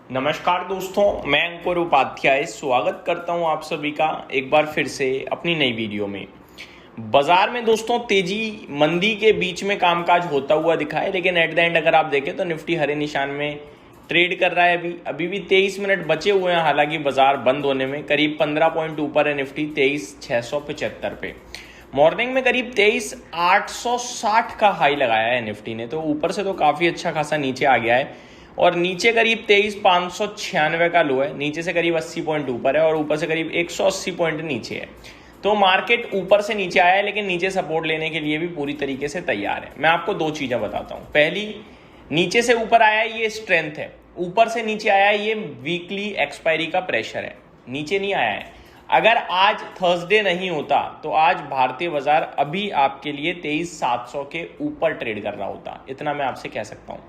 नमस्कार दोस्तों, मैं अंकुर उपाध्याय स्वागत करता हूं आप सभी का एक बार फिर से अपनी नई वीडियो में। बाजार में दोस्तों तेजी मंदी के बीच में कामकाज होता हुआ दिखा है, लेकिन एट द एंड अगर आप देखें तो निफ्टी हरे निशान में ट्रेड कर रहा है। अभी भी 23 मिनट बचे हुए हैं, हालांकि बाजार बंद होने में। करीब 15 पॉइंट ऊपर है निफ्टी 23,675 पे। मॉर्निंग में करीब 23,860 का हाई लगाया है निफ्टी ने, तो ऊपर से तो काफ़ी अच्छा खासा नीचे आ गया है और नीचे करीब 23,596 का लो है। नीचे से करीब 80 पॉइंट ऊपर है और ऊपर से करीब 180 पॉइंट नीचे है। तो मार्केट ऊपर से नीचे आया है, लेकिन नीचे सपोर्ट लेने के लिए भी पूरी तरीके से तैयार है। मैं आपको दो चीज़ें बताता हूँ। पहली, नीचे से ऊपर आया है ये स्ट्रेंथ है, ऊपर से नीचे आया है ये वीकली एक्सपायरी का प्रेशर है, नीचे नहीं आया है। अगर आज थर्सडे नहीं होता तो आज भारतीय बाजार अभी आपके लिए 23,700 के ऊपर ट्रेड कर रहा होता। इतना मैं आपसे कह सकता हूँ।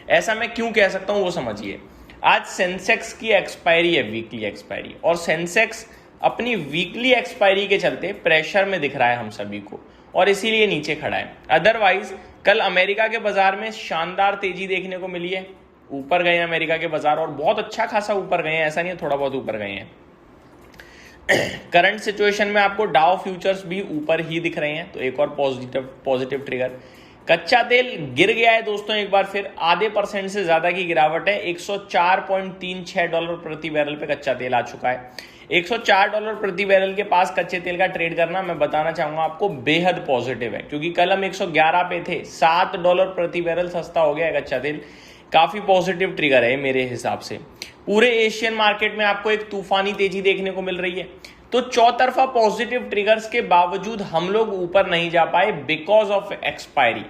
ऐसा मैं क्यों कह सकता हूं वो समझिए। आज सेंसेक्स की एक्सपायरी है, वीकली एक्सपायरी, और सेंसेक्स अपनी वीकली एक्सपायरी के चलते प्रेशर में दिख रहा है हम सभी को और इसीलिए नीचे खड़ा है। अदरवाइज कल अमेरिका के बाजार में शानदार तेजी देखने को मिली है। ऊपर गए अमेरिका के बाजार और बहुत अच्छा खासा ऊपर गए हैं, ऐसा नहीं है थोड़ा बहुत ऊपर गए हैं। करंट सिचुएशन में आपको डाउ फ्यूचर्स भी ऊपर ही दिख रहे हैं, तो एक और पॉजिटिव ट्रिगर। कच्चा तेल गिर गया है दोस्तों, एक बार फिर आधे % से ज्यादा की गिरावट है। $104.36 प्रति बैरल पे कच्चा तेल आ चुका है। $104 प्रति बैरल के पास कच्चे तेल का ट्रेड करना, मैं बताना चाहूंगा आपको, बेहद पॉजिटिव है, क्योंकि कल हम 111 पे थे। $7 प्रति बैरल सस्ता हो गया है कच्चा तेल। काफी पॉजिटिव ट्रिगर है मेरे हिसाब से। पूरे एशियन मार्केट में आपको एक तूफानी तेजी देखने को मिल रही है। तो चौतरफा पॉजिटिव ट्रिगर्स के बावजूद हम लोग ऊपर नहीं जा पाए बिकॉज ऑफ एक्सपायरी।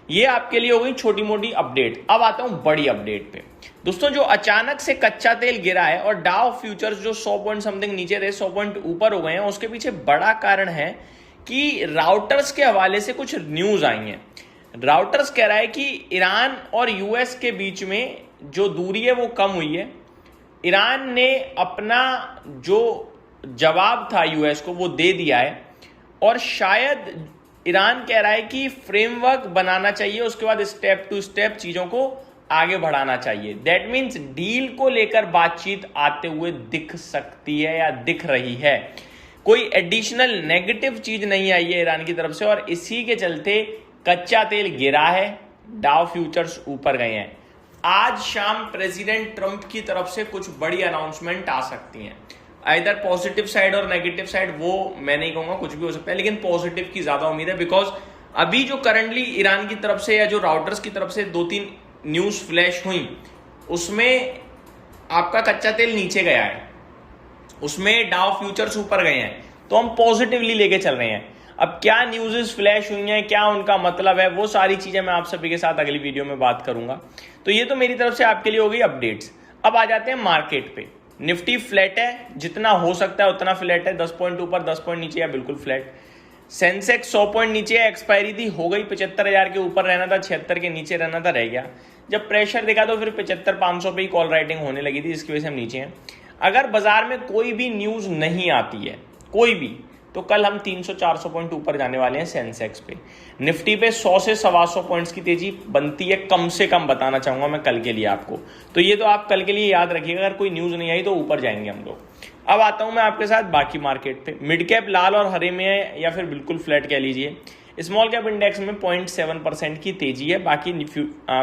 ये आपके लिए हो गई छोटी मोटी अपडेट। अब आता हूं बड़ी अपडेट पे। दोस्तों, जो अचानक से कच्चा तेल गिरा है और डाउ फ्यूचर्स जो 100 पॉइंट समथिंग नीचे थे 100 पॉइंट ऊपर हो गए हैं, उसके पीछे बड़ा कारण है कि राउटर्स के हवाले से कुछ न्यूज आई हैं। राउटर्स कह रहा है कि ईरान और यूएस के बीच में जो दूरी है वो कम हुई है। ईरान ने अपना जो जवाब था यूएस को वो दे दिया है और शायद ईरान कह रहा है कि फ्रेमवर्क बनाना चाहिए, उसके बाद स्टेप टू स्टेप चीजों को आगे बढ़ाना चाहिए। दैट मीन्स डील को लेकर बातचीत आते हुए दिख सकती है या दिख रही है। कोई एडिशनल नेगेटिव चीज नहीं आई है ईरान की तरफ से और इसी के चलते कच्चा तेल गिरा है, डाउ फ्यूचर्स ऊपर गए हैं। आज शाम प्रेसिडेंट ट्रंप की तरफ से कुछ बड़ी अनाउंसमेंट आ सकती हैं, इधर पॉजिटिव साइड और नेगेटिव साइड, वो मैं नहीं कहूंगा, कुछ भी हो सकता है, लेकिन पॉजिटिव की ज्यादा उम्मीद है। बिकॉज अभी जो करंटली ईरान की तरफ से या जो राउटर्स की तरफ से 2-3 न्यूज फ्लैश हुई, उसमें आपका कच्चा तेल नीचे गया है, उसमें डाउ फ्यूचर्स ऊपर गए हैं, तो हम पॉजिटिवली लेके चल रहे हैं। अब क्या न्यूज़ फ्लैश हुई हैं, क्या उनका मतलब है, वो सारी चीजें मैं आप सभी के साथ अगली वीडियो में बात करूंगा। तो ये तो मेरी तरफ से आपके लिए हो गई अपडेट्स। अब आ जाते हैं मार्केट पे। निफ्टी फ्लैट है, जितना हो सकता है उतना फ्लैट है, 10 पॉइंट ऊपर 10 पॉइंट नीचे या बिल्कुल फ्लैट। सेंसेक्स 100 पॉइंट नीचे है, एक्सपायरी थी, हो गई 75,000 के ऊपर रहना था, 76 के नीचे रहना था, रह गया। जब प्रेशर देखा तो फिर 75,500 पे ही कॉल राइटिंग होने लगी थी, जिसकी वजह से हम नीचे हैं। अगर बाजार में कोई भी न्यूज नहीं आती है, कोई भी, तो कल हम 300-400 पॉइंट ऊपर जाने वाले हैं सेंसेक्स पे। निफ्टी पे 100 से 125 पॉइंट्स की तेजी बनती है कम से कम, बताना चाहूंगा मैं कल के लिए आपको। तो ये तो आप कल के लिए याद रखिएगा, अगर कोई न्यूज नहीं आई तो ऊपर जाएंगे हम लोग। अब आता हूं मैं आपके साथ बाकी मार्केट पे। मिड कैप लाल और हरे में है या फिर बिल्कुल फ्लैट कह लीजिए। स्मॉल कैप इंडेक्स में 0.7% की तेजी है, बाकी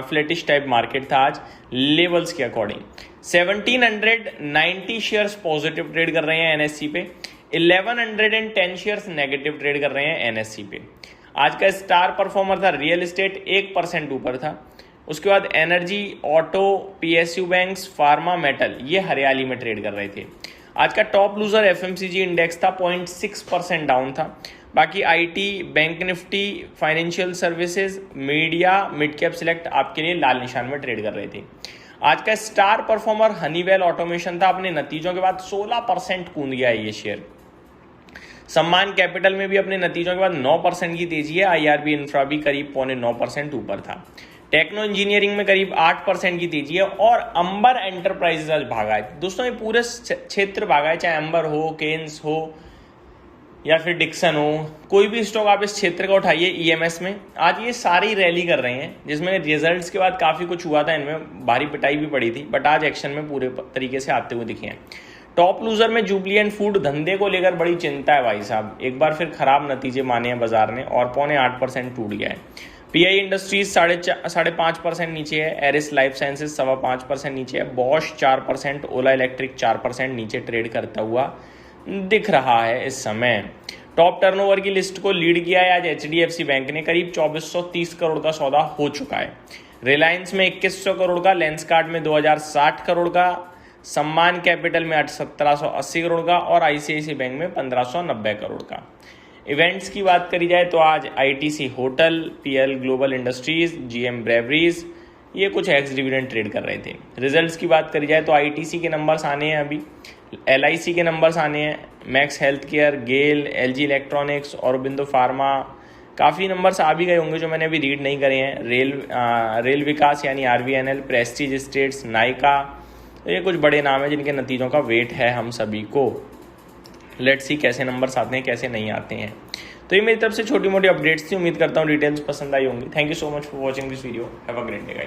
फ्लैटिश टाइप मार्केट था आज लेवल्स के अकॉर्डिंग। 1790 शेयर्स पॉजिटिव ट्रेड कर रहे हैं एनएससी पे, 1110 शेयर्स नेगेटिव ट्रेड कर रहे हैं एनएससी पे। आज का स्टार परफॉर्मर था रियल एस्टेट, 1% ऊपर था। उसके बाद energy, auto, PSU banks, pharma, metal, ये हरियाली में ट्रेड कर रहे थे। आज का टॉप लूजर एफएमसीजी इंडेक्स था, 0.6% डाउन था। बाकी IT, bank Nifty, financial services, media, mid cap select आपके लिए लाल निशान में ट्रेड कर रहे थे। आज का स्टार परफॉर्मर हनीवेल ऑटोमेशन था, अपने नतीजों के बाद 16% कूद गया है ये शेयर। सम्मान कैपिटल में भी अपने नतीजों के बाद 9% की तेजी है। आईआरबी इंफ्रा भी करीब 0.9% ऊपर था। टेक्नो इंजीनियरिंग में करीब 8% की तेजी है और अंबर एंटरप्राइजेज आज भागा है। दोस्तों, ये पूरे क्षेत्र भागा है, चाहे अंबर हो, केन्स हो, या फिर डिक्सन हो, कोई भी स्टॉक आप इस क्षेत्र का उठाइए ईएमएस में, आज ये सारी रैली कर रहे हैं, जिसमें रिजल्ट्स के बाद काफ़ी कुछ हुआ था, इनमें भारी पिटाई भी पड़ी थी, बट आज एक्शन में पूरे तरीके से आते हुए दिखे हैं। टॉप लूजर में जुबलिएंट फूड, धंधे को लेकर बड़ी चिंता है भाई साहब, एक बार फिर खराब नतीजे माने हैं बाजार ने और 0.8% टूट गया है। पीआई इंडस्ट्रीज 5.5% नीचे है, एरिस लाइफ साइंसेज 5.25% नीचे है, बॉश 4%, ओला इलेक्ट्रिक 4% नीचे ट्रेड करता हुआ दिख रहा है इस समय। टॉप टर्नओवर की लिस्ट को लीड किया है आज एचडीएफसी बैंक ने, करीब 2430 करोड़ का सौदा हो चुका है। रिलायंस में 2100 करोड़ का, लेंसकार्ट में 2060 करोड़ का, सम्मान कैपिटल में 1780 करोड़ का और आईसीआईसी बैंक में 1590 करोड़ का। इवेंट्स की बात करी जाए तो आज ITC hotel, PL global industries, GM breweries ये कुछ एक्स डिविडेंड ट्रेड कर रहे थे। रिजल्ट्स की बात करी जाए तो आईटीसी के नंबर्स आने हैं, अभी एलआईसी के नंबर्स आने हैं, मैक्स हेल्थ केयर, गेल, एलजी इलेक्ट्रॉनिक्स, औरबिंदो फार्मा, काफ़ी नंबर्स आ भी गए होंगे जो मैंने अभी रीड नहीं करे हैं। रेल विकास यानी आरवीएनएल, प्रेस्टीज एस्टेट्स, नाइका, तो ये कुछ बड़े नाम हैं जिनके नतीजों का वेट है हम सभी को। लेट्स सी कैसे नंबर्स आते हैं कैसे नहीं आते हैं। तो ये मेरी तरफ से छोटी मोटी अपडेट्स थी, उम्मीद करता हूँ डिटेल्स पसंद आई होंगी। Thank you so much for watching this video, have a great day guys.